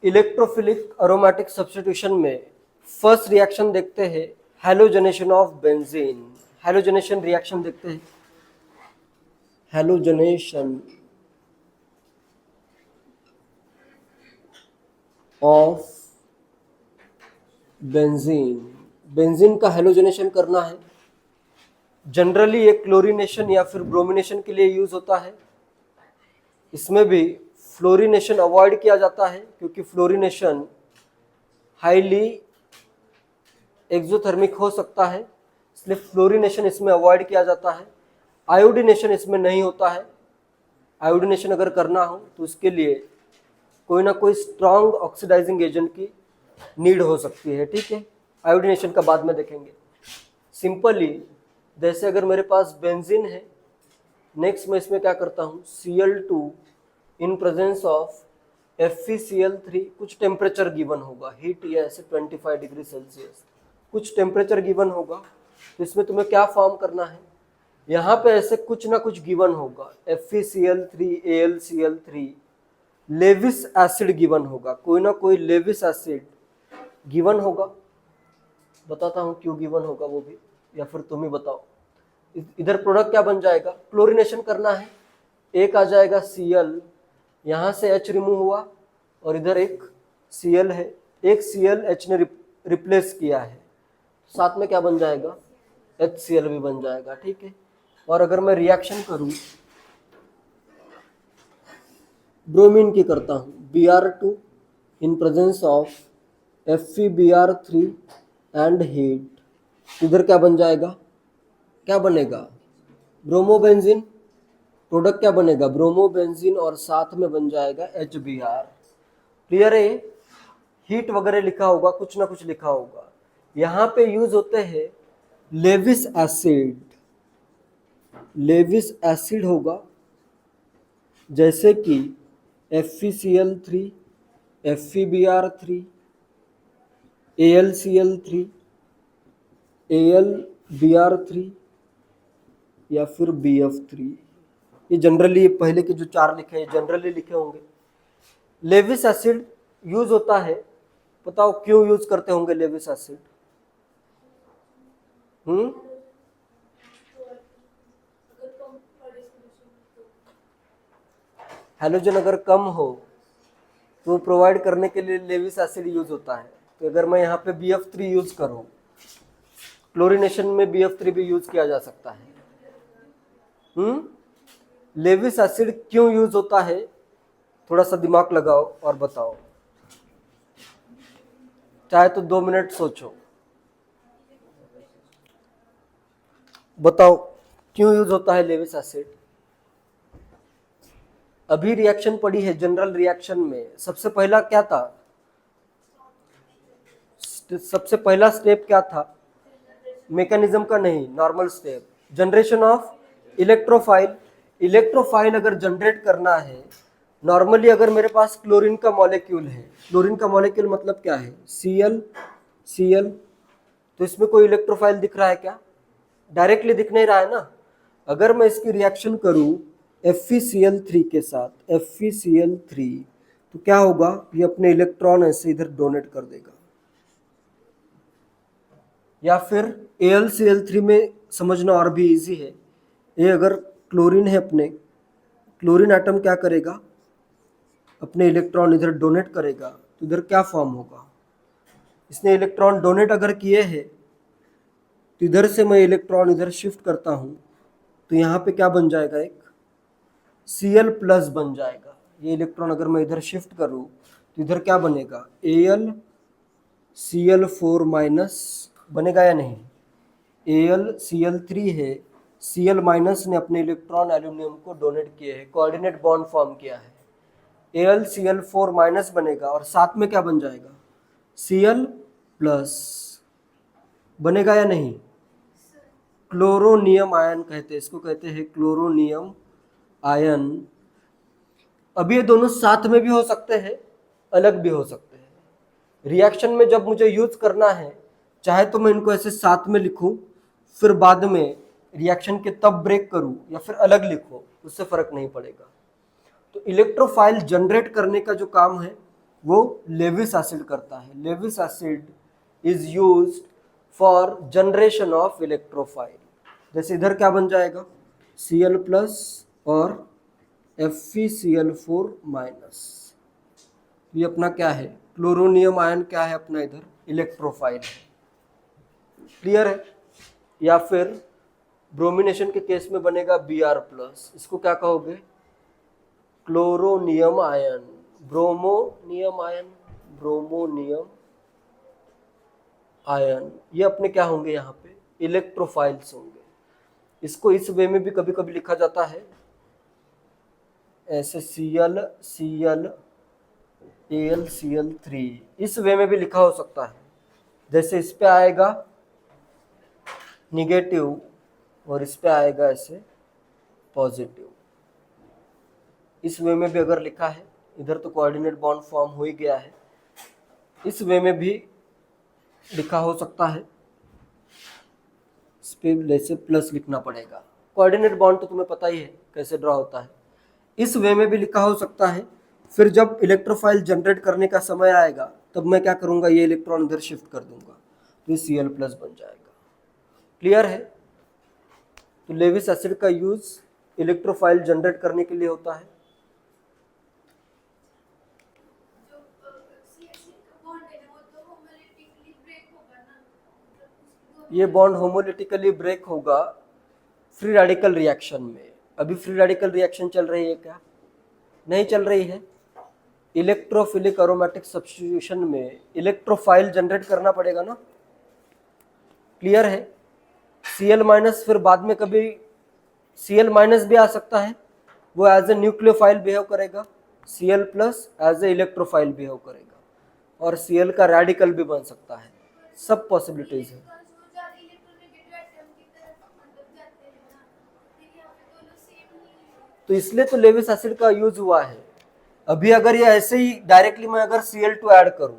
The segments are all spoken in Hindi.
इलेक्ट्रोफिलिक अरोमेटिक सब्स्टिट्यूशन में फर्स्ट रिएक्शन देखते हैं halogenation of benzene. Halogenation reaction देखते हैं, हैलोजनेशन ऑफ बेंजीन। बेंजीन का हैलोजनेशन करना है। जनरली ये क्लोरीनेशन या फिर ब्रोमिनेशन के लिए यूज होता है। इसमें भी फ्लोरीनेशन अवॉइड किया जाता है क्योंकि फ्लोरीनेशन हाईली एक्सोथर्मिक हो सकता है, इसलिए फ्लोरीनेशन इसमें अवॉइड किया जाता है। आयोडीनेशन इसमें नहीं होता है। आयोडीनेशन अगर करना हो तो उसके लिए कोई ना कोई स्ट्रॉन्ग ऑक्सीडाइजिंग एजेंट की नीड हो सकती है, ठीक है। आयोडीनेशन का बाद में देखेंगे। सिंपली जैसे अगर मेरे पास बेंजीन है, नेक्स्ट मैं इसमें क्या करता हूँ, Cl2 in presence of FeCl3, कुछ टेम्परेचर गिवन होगा, हीट या ऐसे 25 डिग्री सेल्सियस कुछ टेम्परेचर गिवन होगा। तो इसमें तुम्हें क्या फॉर्म करना है, यहाँ पे ऐसे कुछ ना कुछ गिवन होगा, FeCl3 AlCl3 Lewis acid given होगा, कोई ना कोई लेविस एसिड गिवन होगा। बताता हूँ क्यों गिवन होगा वो भी, या फिर तुम ही बताओ। इधर प्रोडक्ट क्या बन जाएगा, क्लोरीनेशन करना है, एक आ जाएगा Cl, यहाँ से H रिमूव हुआ और इधर एक Cl है, एक Cl H ने रिप्लेस किया है, साथ में क्या बन जाएगा, HCl भी बन जाएगा, ठीक है। और अगर मैं रिएक्शन करूं ब्रोमीन की करता हूं, Br2 in presence of FeBr3 and heat, इधर क्या बन जाएगा, क्या बनेगा, ब्रोमोबेंजीन। प्रोडक्ट क्या बनेगा, ब्रोमोबेंजीन, और साथ में बन जाएगा HBr। क्लियर है। हीट वगैरह लिखा होगा, कुछ ना कुछ लिखा होगा। यहाँ पे यूज होते हैं लेविस एसिड। लेविस एसिड होगा जैसे कि FeCl3 FeBr3 AlCl3 AlBr3 या फिर BF3। ये जनरली पहले के जो चार लिखे हैं जनरली लिखे होंगे। लेविस एसिड यूज होता है, बताओ क्यों यूज करते होंगे लेविस एसिड। हैलोजन अगर कम हो तो प्रोवाइड करने के लिए लेविस एसिड यूज होता है। तो अगर मैं यहाँ पे BF3 यूज करूँ, क्लोरीनेशन में BF3 भी यूज किया जा सकता है। लेविस एसिड क्यों यूज होता है, थोड़ा सा दिमाग लगाओ और बताओ, चाहे तो 2 मिनट सोचो, बताओ क्यों यूज होता है लेविस एसिड। अभी रिएक्शन पड़ी है जनरल रिएक्शन में, सबसे पहला क्या था, सबसे पहला स्टेप क्या था, मैकेनिज्म का नहीं, normal step, generation of electrophile. Electrophile अगर जनरेट करना है, नॉर्मली अगर मेरे पास क्लोरीन का मॉलिक्यूल है, क्लोरीन का मॉलिक्यूल मतलब क्या है, Cl, तो इसमें कोई इलेक्ट्रोफाइल दिख रहा है क्या, डायरेक्टली दिख नहीं रहा है ना। अगर मैं इसकी रिएक्शन करूं FeCl3 के साथ, FeCl3, तो क्या होगा, ये अपने इलेक्ट्रॉन ऐसे इधर डोनेट कर देगा। या फिर AlCl3 में समझना और भी इजी है, ये अगर क्लोरीन है, अपने क्लोरीन एटम क्या करेगा, अपने इलेक्ट्रॉन इधर डोनेट करेगा, तो इधर क्या फॉर्म होगा, इसने इलेक्ट्रॉन डोनेट अगर किए हैं तो इधर से मैं इलेक्ट्रॉन इधर शिफ्ट करता हूं, तो यहाँ पे क्या बन जाएगा, एक Cl प्लस बन जाएगा। ये इलेक्ट्रॉन अगर मैं इधर शिफ्ट करूं तो इधर क्या बनेगा, AlCl4 माइनस बनेगा या नहीं, AlCl3 है, Cl माइनस ने अपने इलेक्ट्रॉन एल्यूमिनियम को डोनेट किए हैं, कोऑर्डिनेट बॉन्ड फॉर्म किया है, AlCl4 माइनस बनेगा और साथ में क्या बन जाएगा, Cl प्लस बनेगा या नहीं, क्लोरोनियम आयन कहते हैं इसको, कहते हैं क्लोरोनियम आयन। अब ये दोनों साथ में भी हो सकते हैं, अलग भी हो सकते हैं। रिएक्शन में जब मुझे यूज करना है, चाहे तो मैं इनको ऐसे साथ में लिखूं, फिर बाद में रिएक्शन के तब ब्रेक करूं, या फिर अलग लिखो, उससे फर्क नहीं पड़ेगा। तो इलेक्ट्रोफाइल जनरेट करने का जो काम है वो लेविस एसिड करता है। Lewis acid is used for generation of electrophile. जैसे इधर क्या बन जाएगा, Cl प्लस और FeCl4 माइनस। ये अपना क्या है, क्लोरोनियम आयन क्या है अपना इधर, इलेक्ट्रोफाइल है। क्लियर है। या फिर ब्रोमिनेशन के केस में बनेगा Br प्लस, इसको क्या कहोगे, chloronium ion, bromonium ion, bromonium ion. ये अपने क्या होंगे यहाँ पे, इलेक्ट्रोफाइल्स होंगे। इसको इस वे में भी कभी कभी लिखा जाता है ऐसे Cl Cl Al Cl3, इस वे में भी लिखा हो सकता है। जैसे इस पे आएगा निगेटिव और इस पे आएगा ऐसे पॉजिटिव, इस वे में भी अगर लिखा है, इधर तो कोऑर्डिनेट बॉन्ड फॉर्म हो ही गया है, इस वे में भी लिखा हो सकता है। इस पे जैसे प्लस लिखना पड़ेगा, कोऑर्डिनेट बॉन्ड तो तुम्हें पता ही है कैसे ड्रॉ होता है। इस वे में भी लिखा हो सकता है। फिर जब इलेक्ट्रोफाइल जनरेट करने का समय आएगा तब मैं क्या करूंगा, ये इलेक्ट्रॉन इधर शिफ्ट कर दूंगा तो ये Cl प्लस बन जाएगा। क्लियर है। तो लेविस एसिड का यूज इलेक्ट्रोफाइल जनरेट करने के लिए होता है। ये बॉन्ड होमोलिटिकली ब्रेक होगा फ्री रेडिकल रिएक्शन में। अभी फ्री रेडिकल रिएक्शन चल रही है क्या, नहीं चल रही है। इलेक्ट्रोफिलिक एरोमेटिक सब्स्टिट्यूशन में इलेक्ट्रोफाइल जनरेट करना पड़ेगा ना। क्लियर है। Cl माइनस फिर बाद में कभी Cl माइनस भी आ सकता है, वो एज ए न्यूक्लियोफाइल बिहेव करेगा, Cl plus as a electrophile behave करेगा, और Cl का रेडिकल भी बन सकता है। सब पॉसिबिलिटीज है। तो इसलिए तो लेविस एसिड का यूज हुआ है। अभी अगर ये ऐसे ही डायरेक्टली मैं अगर Cl2 ऐड करूं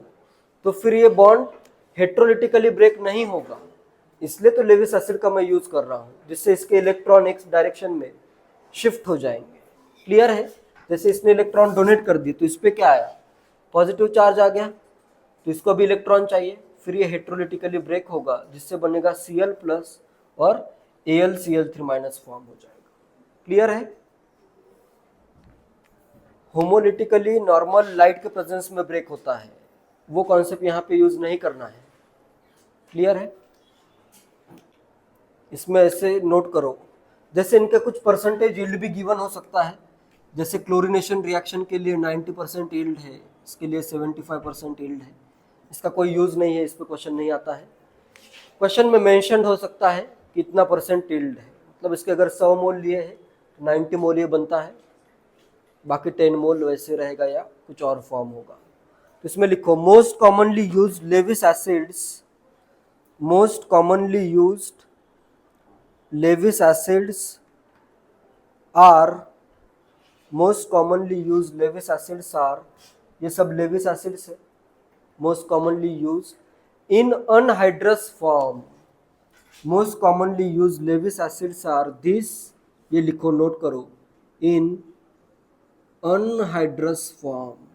तो फिर ये बॉन्ड हेट्रोलिटिकली ब्रेक नहीं होगा, इसलिए तो लेविस एसिड का मैं यूज कर रहा हूं, जिससे इसके इलेक्ट्रॉन एक्स डायरेक्शन में शिफ्ट हो जाएंगे। क्लियर है। जैसे इसने इलेक्ट्रॉन डोनेट कर दी तो इस पे क्या आया, पॉजिटिव चार्ज आ गया, तो इसको भी इलेक्ट्रॉन चाहिए, फिर ये हेट्रोलिटिकली ब्रेक होगा जिससे बनेगा Cl प्लस और AlCl3 माइनस फॉर्म हो जाएगा। क्लियर है। होमोलिटिकली नॉर्मल लाइट के प्रेजेंस में ब्रेक होता है, वो कॉन्सेप्ट यहाँ पे यूज नहीं करना है। क्लियर है। इसमें ऐसे नोट करो, जैसे इनके कुछ परसेंटेज यील्ड भी गिवन हो सकता है। जैसे क्लोरीनेशन रिएक्शन के लिए 90% यील्ड है, इसके लिए 75% यील्ड है। इसका कोई यूज नहीं है, इस पर क्वेश्चन नहीं आता है। क्वेश्चन में मेंशन हो सकता है कि इतना परसेंट यील्ड है, मतलब इसके अगर 100 मोल लिए है 90 मोल ये बनता है, बाकी 10 मोल वैसे रहेगा या कुछ और फॉर्म होगा। तो इसमें लिखो most commonly used Lewis acids, most commonly used Lewis acids are, most commonly used Lewis acids are, ये सब लेविस एसिड्स है, most commonly used in anhydrous form. Most commonly used Lewis acids are this, ये लिखो नोट करो, इन अनहाइड्रस फॉर्म।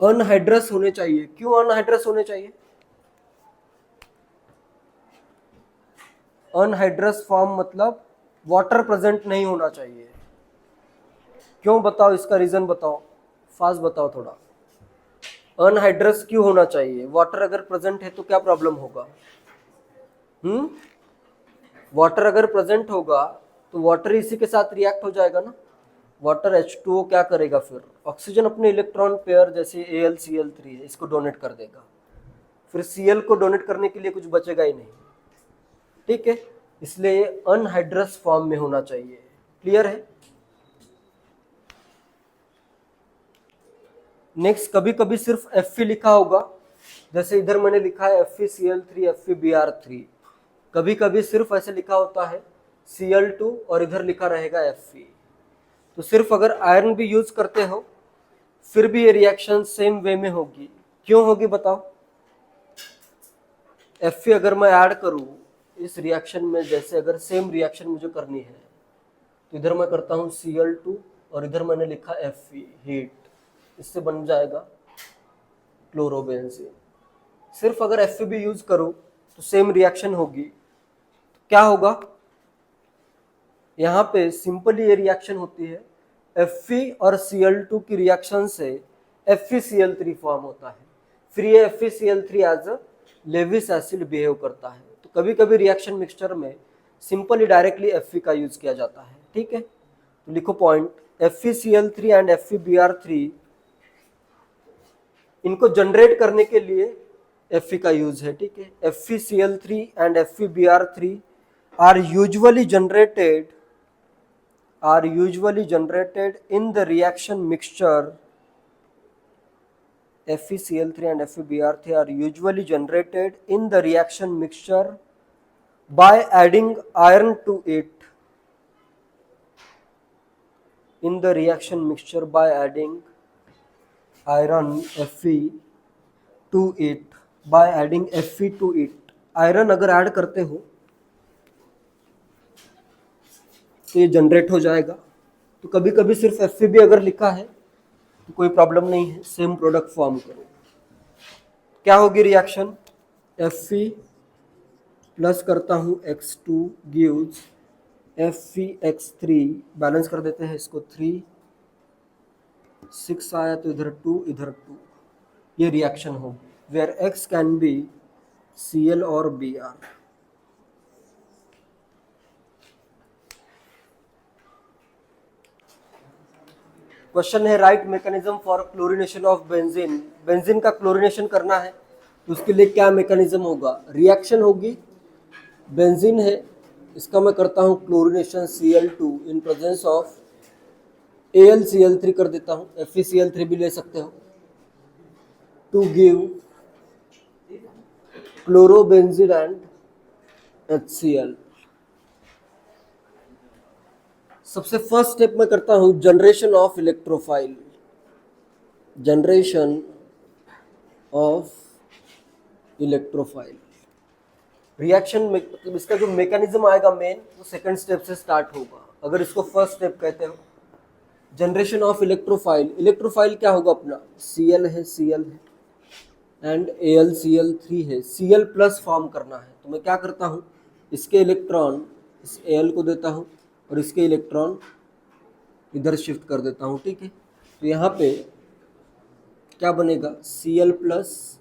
अनहाइड्रस होने चाहिए, क्यों अनहाइड्रस होने चाहिए, अनहाइड्रस फॉर्म मतलब वाटर प्रेजेंट नहीं होना चाहिए। क्यों बताओ, इसका रीजन बताओ, फास्ट बताओ थोड़ा। अनहाइड्रस क्यों होना चाहिए, वाटर अगर प्रेजेंट है तो क्या प्रॉब्लम होगा, वाटर अगर प्रेजेंट होगा तो वाटर इसी के साथ रिएक्ट हो जाएगा ना। वाटर H2O क्या करेगा, फिर ऑक्सीजन अपने इलेक्ट्रॉन पेयर जैसे AlCl3 है इसको डोनेट कर देगा, फिर Cl को डोनेट करने के लिए कुछ बचेगा ही नहीं। ठीक है, इसलिए ये अनहाइड्रस फॉर्म में होना चाहिए। क्लियर है। नेक्स्ट, कभी कभी सिर्फ Fe लिखा होगा, जैसे इधर मैंने लिखा है FeCl3 FeBr3, कभी कभी सिर्फ ऐसे लिखा होता है Cl2 और इधर लिखा रहेगा Fe। तो सिर्फ अगर आयरन भी यूज करते हो फिर भी ये रिएक्शन सेम वे में होगी। क्यों होगी बताओ, Fe अगर मैं ऐड करूं इस रिएक्शन में, जैसे अगर सेम रिएक्शन मुझे करनी है तो इधर मैं करता हूं Cl2 और इधर मैंने लिखा Fe हीट, इससे बन जाएगा क्लोरोबेंजीन। सिर्फ अगर Fe भी यूज करो तो सेम रिएक्शन होगी। तो क्या होगा, यहाँ पे सिंपली ये रिएक्शन होती है, Fe और Cl2 की रिएक्शन से FeCl3 फॉर्म होता है। फिर ये FeCl3 as a Lewis acid behave करता है। तो कभी कभी रिएक्शन मिक्सचर में सिंपली डायरेक्टली Fe का यूज किया जाता है। ठीक है, तो लिखो पॉइंट, FeCl3 एंड FeBr3 इनको जनरेट करने के लिए Fe का यूज है। ठीक है, FeCl3 and FeBr3 are usually generated in the reaction mixture. FeCl3 and FeBr3 are usually generated in the reaction mixture by adding iron to it. In the reaction mixture by adding iron Fe to it, by adding Fe to it. Iron अगर ऐड करते हो तो ये जनरेट हो जाएगा। तो कभी कभी सिर्फ Fe भी अगर लिखा है तो कोई प्रॉब्लम नहीं है, सेम प्रोडक्ट फॉर्म करो। क्या होगी रिएक्शन, Fe प्लस करता हूं X2 गिव्स FeX3, बैलेंस कर देते हैं इसको, 3 6 आया तो इधर 2 इधर 2, ये रिएक्शन होगी, where X can be Cl और Br। क्वेश्चन है right mechanism for chlorination of benzene. Benzene का क्लोरीनेशन करना है तो उसके लिए क्या मैकेनिज्म होगा, रिएक्शन होगी, बेंजीन है, इसका मैं करता हूं chlorination Cl2 in presence of AlCl3 कर देता हूं, FeCl3 भी ले सकते हो, to give chlorobenzene and HCl। सबसे फर्स्ट स्टेप में करता हूं generation of electrophile, generation of electrophile. Reaction में मतलब इसका जो मैकेनिज्म आएगा मेन, वो सेकंड स्टेप से स्टार्ट होगा। अगर इसको फर्स्ट स्टेप कहते हो, जनरेशन ऑफ इलेक्ट्रोफाइल। इलेक्ट्रोफाइल क्या होगा अपना, Cl है, Cl है एंड AlCl3 है, Cl प्लस फॉर्म करना है। तो मैं क्या करता हूँ, इसके इलेक्ट्रॉन इस Al को देता हूँ और इसके इलेक्ट्रॉन इधर शिफ्ट कर देता हूँ। ठीक है, तो यहाँ पे क्या बनेगा, Cl प्लस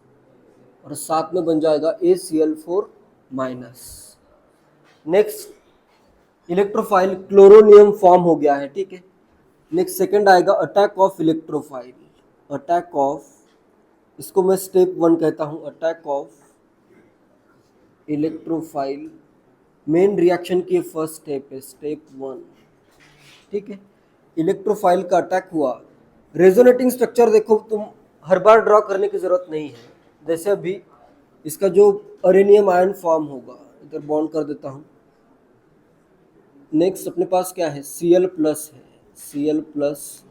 और साथ में बन जाएगा ACl4 minus. Next electrophile chloronium form हो गया है। ठीक है, नेक्स्ट सेकंड आएगा attack of electrophile, attack of, इसको मैं स्टेप 1 कहता हूँ, attack of electrophile. Main reaction की फर्स्ट स्टेप है, स्टेप 1। ठीक है, इलेक्ट्रोफाइल का अटैक हुआ। रेजोनेटिंग स्ट्रक्चर देखो, तुम हर बार ड्रॉ करने की जरूरत नहीं है। जैसे अभी इसका जो अरेनियम आयन फॉर्म होगा, इधर बॉन्ड कर देता हूँ। नेक्स्ट अपने पास क्या है, Cl प्लस है, Cl प्लस,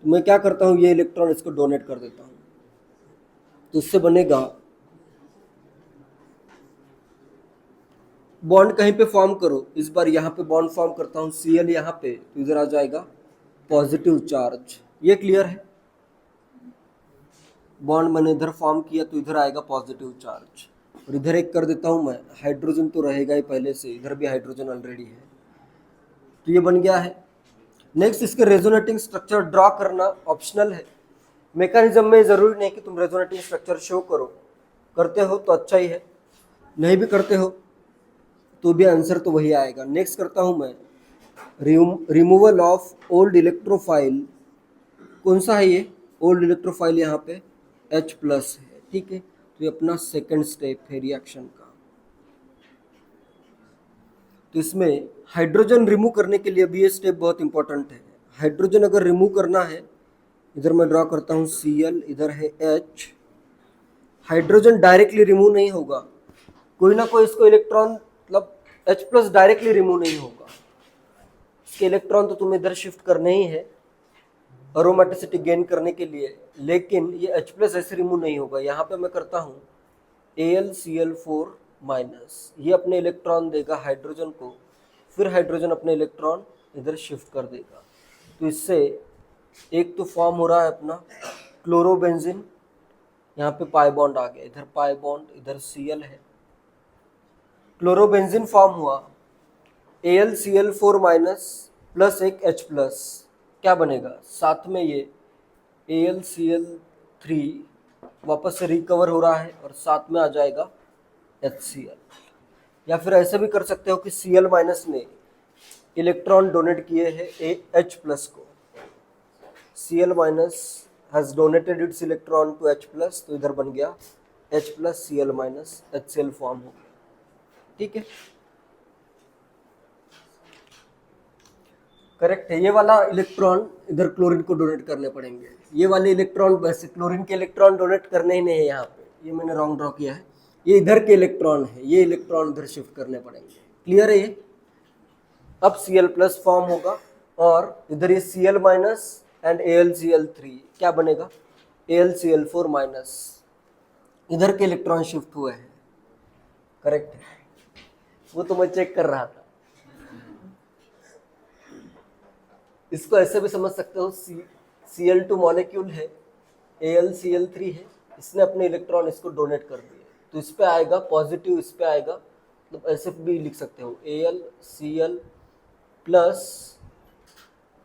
तो मैं क्या करता हूँ, ये इलेक्ट्रॉन इसको डोनेट कर देता हूँ, तो इससे बनेगा बॉन्ड। कहीं पे फॉर्म करो, इस बार यहाँ पे बॉन्ड फॉर्म करता हूँ, Cl यहाँ पे, तो इधर आ जाएगा पॉजिटिव चार्ज। ये क्लियर है, बॉन्ड मैंने इधर फॉर्म किया तो इधर आएगा पॉजिटिव चार्ज, और इधर एक कर देता हूँ मैं, हाइड्रोजन तो रहेगा ही पहले से, इधर भी हाइड्रोजन ऑलरेडी है, तो ये बन गया है। नेक्स्ट इसके रेजोनेटिंग स्ट्रक्चर ड्रॉ करना ऑप्शनल है, मैकेनिज्म में जरूरी नहीं कि तुम रेजोनेटिंग स्ट्रक्चर शो करो, करते हो तो अच्छा ही है, नहीं भी करते हो तो भी आंसर तो वही आएगा। नेक्स्ट करता हूं मैं रिमूवल ऑफ ओल्ड इलेक्ट्रोफाइल। कौन सा है ये ओल्ड इलेक्ट्रोफाइल, यहाँ पे H प्लस है। ठीक है, तो ये अपना सेकंड स्टेप है रिएक्शन का। तो इसमें हाइड्रोजन रिमूव करने के लिए भी ये स्टेप बहुत इंपॉर्टेंट है। हाइड्रोजन अगर रिमूव करना है, इधर मैं ड्रॉ करता हूँ Cl, इधर है H। हाइड्रोजन डायरेक्टली रिमूव नहीं होगा, कोई ना कोई इसको इलेक्ट्रॉन, मतलब H प्लस डायरेक्टली रिमूव नहीं होगा, इसके इलेक्ट्रॉन तो तुम्हें इधर शिफ्ट करने ही है एरोमेटिसिटी गेन करने के लिए, लेकिन ये H प्लस ऐसे रिमूव नहीं होगा। यहाँ पे मैं करता हूँ AlCl4 माइनस, ये अपने इलेक्ट्रॉन देगा हाइड्रोजन को, फिर हाइड्रोजन अपने इलेक्ट्रॉन इधर शिफ्ट कर देगा। तो इससे एक तो फॉर्म हो रहा है अपना क्लोरोबेंजीन, यहाँ पे पाई बॉन्ड आ गया, इधर पाई बॉन्ड, इधर Cl है, क्लोरोबेंजीन फॉर्म हुआ, AlCl4 माइनस प्लस एक H प्लस, क्या बनेगा साथ में ये AlCl3 वापस से रिकवर हो रहा है और साथ में आ जाएगा HCl। या फिर ऐसे भी कर सकते हो कि Cl माइनस ने इलेक्ट्रॉन डोनेट किए हैं H प्लस को, Cl minus has donated its electron to H plus, तो इधर बन गया H plus Cl minus HCl form हो गया। ठीक है, करेक्ट है। ये वाला इलेक्ट्रॉन इधर क्लोरीन को डोनेट करने पड़ेंगे, ये वाले इलेक्ट्रॉन वैसे क्लोरीन के इलेक्ट्रॉन डोनेट करने ही नहीं है यहाँ पे, ये मैंने रॉन्ग ड्रॉ किया है, ये इधर के इलेक्ट्रॉन है, ये इलेक्ट्रॉन इधर शिफ्ट करने पड़ेंगे। क्लियर है ये? अब Cl प्लस फॉर्म होगा और इधर ये Cl माइनस एंड AlCl3 क्या बनेगा AlCl4 माइनस, इधर के इलेक्ट्रॉन शिफ्ट हुए हैं। करेक्ट है, वो तो मैं चेक कर रहा था। इसको ऐसे भी समझ सकते हो, Cl2 मॉलिक्यूल है, AlCl3 है, इसने अपने इलेक्ट्रॉन इसको डोनेट कर दिए, तो इस पे आएगा पॉजिटिव, इस पे आएगा, मतलब ऐसे भी लिख सकते हो AlCl plus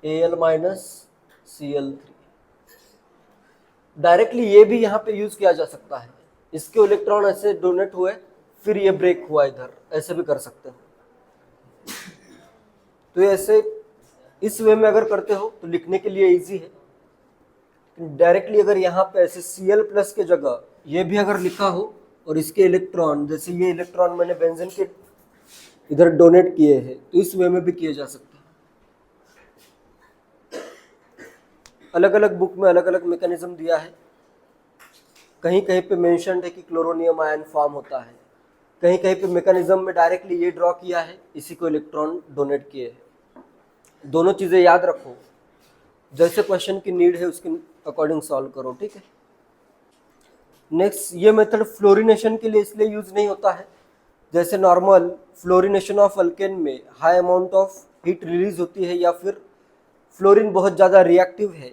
Al minus Cl3। Directly ये भी यहाँ पे यूज किया जा सकता है, इसके इलेक्ट्रॉन ऐसे डोनेट हुए फिर ये ब्रेक हुआ इधर, ऐसे भी कर सकते हो। तो ये ऐसे इस वे में अगर करते हो तो लिखने के लिए इजी है। डायरेक्टली अगर यहाँ पे ऐसे Cl प्लस के जगह ये भी अगर लिखा हो और इसके इलेक्ट्रॉन, जैसे ये इलेक्ट्रॉन मैंने बेंजीन के इधर डोनेट किए हैं, तो इस वे में भी किए जा सकते हैं। अलग अलग बुक में अलग अलग मैकेनिज्म दिया है, कहीं कहीं पे मेंशन्ड है कि क्लोरोनियम आयन फॉर्म होता है, कहीं कहीं पे मैकेनिज्म में डायरेक्टली ये ड्रॉ किया है, इसी को इलेक्ट्रॉन डोनेट किए हैं। दोनों चीज़ें याद रखो, जैसे क्वेश्चन की नीड है उसके अकॉर्डिंग सॉल्व करो। ठीक है, नेक्स्ट ये मेथड फ्लोरिनेशन के लिए इसलिए यूज नहीं होता है, जैसे नॉर्मल फ्लोरिनेशन ऑफ अल्केन में high amount of heat release होती है या फिर फ्लोरीन बहुत ज़्यादा रिएक्टिव है,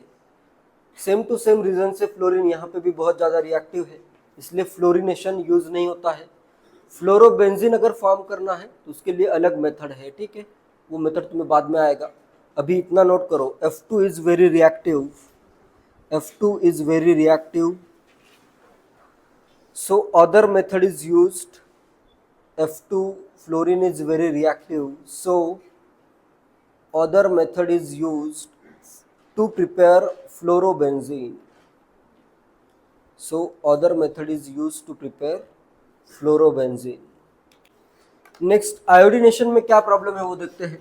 सेम टू सेम रीजन से फ्लोरीन यहाँ पे भी बहुत ज़्यादा रिएक्टिव है, इसलिए फ्लोरिनेशन यूज नहीं होता है। फ्लोरोबेंजीन अगर फॉर्म करना है तो उसके लिए अलग मेथड है। ठीक है, वो मेथड तुम्हें बाद में आएगा, अभी इतना नोट करो, F2 is very reactive, F2 is very reactive, so other method is used, F2 fluorine is very reactive, so other method is used to prepare fluorobenzene, so other method is used to prepare fluorobenzene। Next iodination में क्या प्रॉब्लम है वो देखते हैं।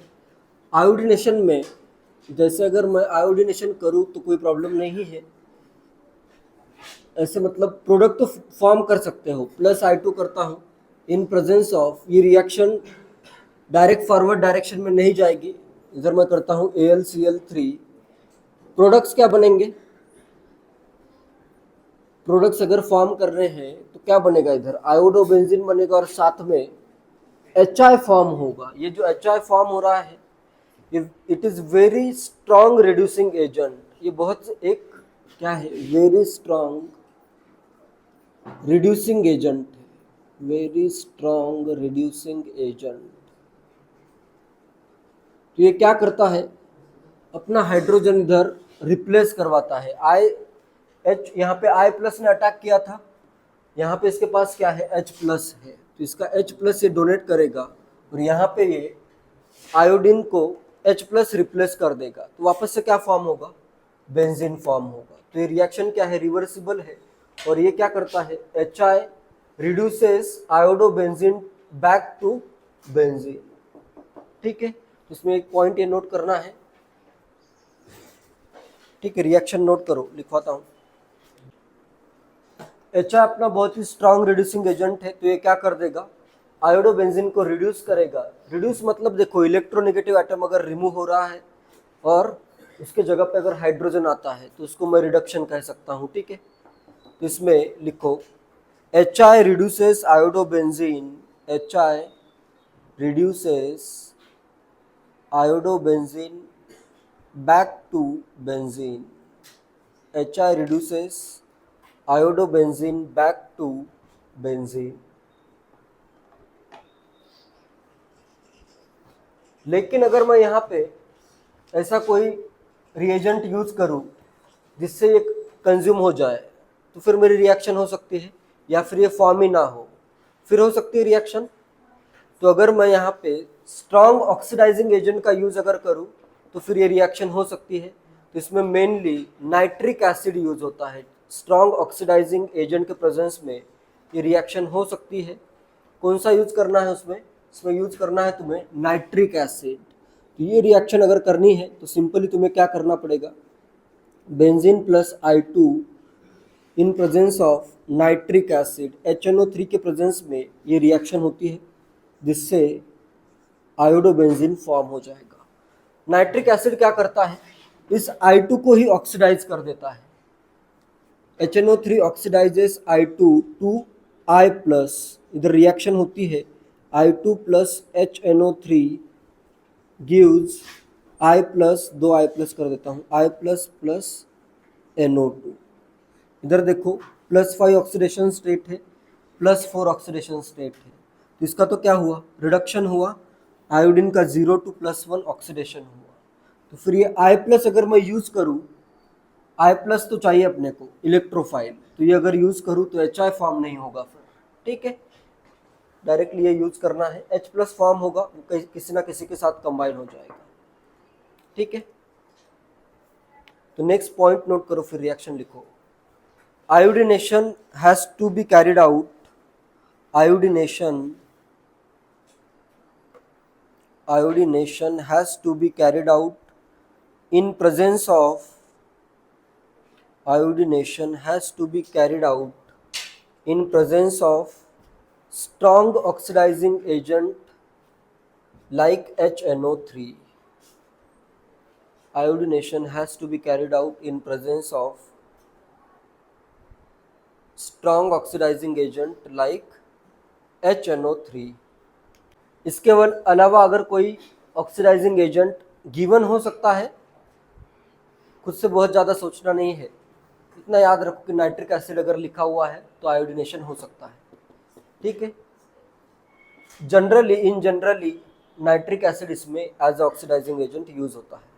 आयोडीनेशन में जैसे अगर मैं आयोडीनेशन करूँ तो कोई प्रॉब्लम नहीं है, ऐसे मतलब प्रोडक्ट तो फॉर्म कर सकते हो, प्लस I2 करता हूँ इन प्रेजेंस ऑफ, ये रिएक्शन डायरेक्ट फॉरवर्ड डायरेक्शन में नहीं जाएगी, इधर मैं करता हूँ AlCl3, प्रोडक्ट्स क्या बनेंगे, प्रोडक्ट्स अगर फॉर्म कर रहे हैं तो क्या बनेगा, इधर आयोडोबेंजीन बनेगा और साथ में HI फॉर्म होगा। ये जो HI फॉर्म हो रहा है it is very strong reducing agent, ये बहुत एक क्या है, वेरी स्ट्रॉन्ग रिड्यूसिंग एजेंट है, वेरी स्ट्रॉन्ग रिड्यूसिंग एजेंट। तो ये क्या करता है, अपना हाइड्रोजन इधर रिप्लेस करवाता है। H यहाँ पे I प्लस ने अटैक किया था, यहाँ पे इसके पास क्या है H प्लस है, तो इसका H प्लस ये डोनेट करेगा और यहाँ पे ये आयोडीन को H प्लस रिप्लेस कर देगा, तो वापस से क्या फॉर्म होगा, बेंजीन फॉर्म होगा। तो ये रिएक्शन क्या है, रिवर्सिबल है, और ये क्या करता है, HI reduces iodobenzene back to benzene. ठीक है, इसमें एक पॉइंट ये नोट करना है। ठीक है, रिएक्शन नोट करो, लिखवाता हूँ। HI अपना बहुत ही स्ट्रॉन्ग रिड्यूसिंग एजेंट है, तो ये क्या कर देगा, आयोडोबेंजीन को रिड्यूस करेगा। रिड्यूस मतलब देखो इलेक्ट्रोनेगेटिव एटम अगर रिमूव हो रहा है और उसके जगह पे अगर हाइड्रोजन आता है तो उसको मैं रिडक्शन कह सकता हूँ। ठीक है, तो इसमें लिखो HI reduces iodobenzene, HI reduces iodobenzene back to benzene. HI reduces iodobenzene back to benzene. लेकिन अगर मैं यहाँ पे ऐसा कोई रिएजेंट यूज करूँ जिससे ये कंज्यूम हो जाए तो फिर मेरी रिएक्शन हो सकती है, या फिर ये फॉर्म ही ना हो, फिर हो सकती है रिएक्शन। तो अगर मैं यहाँ पे स्ट्रॉन्ग ऑक्सीडाइजिंग एजेंट का यूज अगर करूँ तो फिर ये रिएक्शन हो सकती है। तो इसमें मेनली नाइट्रिक एसिड यूज होता है। स्ट्रॉन्ग ऑक्सीडाइजिंग एजेंट के प्रेजेंस में ये रिएक्शन हो सकती है। कौन सा यूज करना है उसमें? इसमें यूज करना है तुम्हें नाइट्रिक एसिड। तो ये रिएक्शन अगर करनी है तो सिंपली तुम्हें क्या करना पड़ेगा, benzene plus I2 in presence of nitric acid HNO3 के प्रेजेंस में ये रिएक्शन होती है जिससे आयोडोबेंजीन फॉर्म हो जाएगा। नाइट्रिक एसिड क्या करता है, इस I2 को ही ऑक्सीडाइज कर देता है। HNO3 oxidises I2 to I+, इधर रिएक्शन होती है I2 plus HNO3 gives I+, दो I+ कर देता हूँ, I+ प्लस NO2। इधर देखो +5 ऑक्सीडेशन स्टेट है, +4 ऑक्सीडेशन स्टेट है। तो इसका तो क्या हुआ, रिडक्शन हुआ, आयोडीन का 0 to +1 ऑक्सीडेशन हुआ। तो फिर ये I+ अगर मैं यूज करूँ, I+ तो चाहिए अपने को इलेक्ट्रोफाइल, तो ये अगर यूज करूँ तो HI फॉर्म नहीं होगा फिर, ठीक है। डायरेक्टली ये यूज करना है, H+ फॉर्म होगा, किसी ना किसी के साथ कंबाइन हो जाएगा, ठीक है। तो नेक्स्ट पॉइंट नोट करो, फिर रिएक्शन लिखो। Iodination has to be carried out. Iodination has to be carried out in presence of. Iodination has to be carried out in presence of strong oxidizing agent like HNO3. Iodination has to be carried out in presence of strong oxidising agent like HNO3। इसके अलावा अगर कोई ऑक्सीडाइजिंग एजेंट गिवन हो सकता है, खुद से बहुत ज़्यादा सोचना नहीं है, इतना याद रखो कि नाइट्रिक एसिड अगर लिखा हुआ है तो आयोडिनेशन हो सकता है, ठीक है। जनरली नाइट्रिक एसिड इसमें एज ऑक्सीडाइजिंग एजेंट यूज होता है।